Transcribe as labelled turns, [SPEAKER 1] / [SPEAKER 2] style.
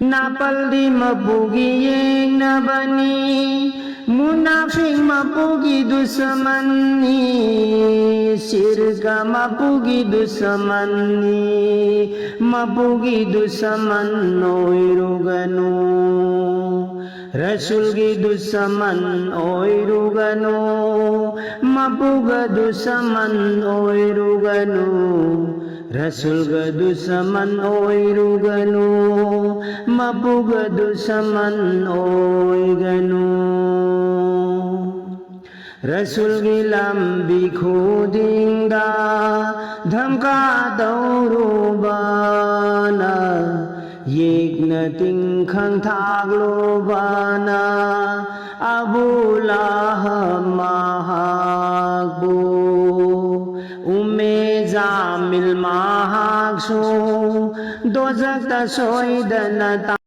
[SPEAKER 1] Napaldi mapugi yengnabani Munafik mapugi dusamani Sirka mapugi dusamani Mapugi dusaman oiruganu Rasul gi dusaman oiruganu Mapuga dusaman oiruganu Rasul ga dusaman oiruganu Mapuga dusaman oiruganu Rasul gi lambi khudingda dhamka daurubana Yekna tingkhang thaglobana Abu Lahab mahakbu Umme Jamil mahaksu Dozak ta soidana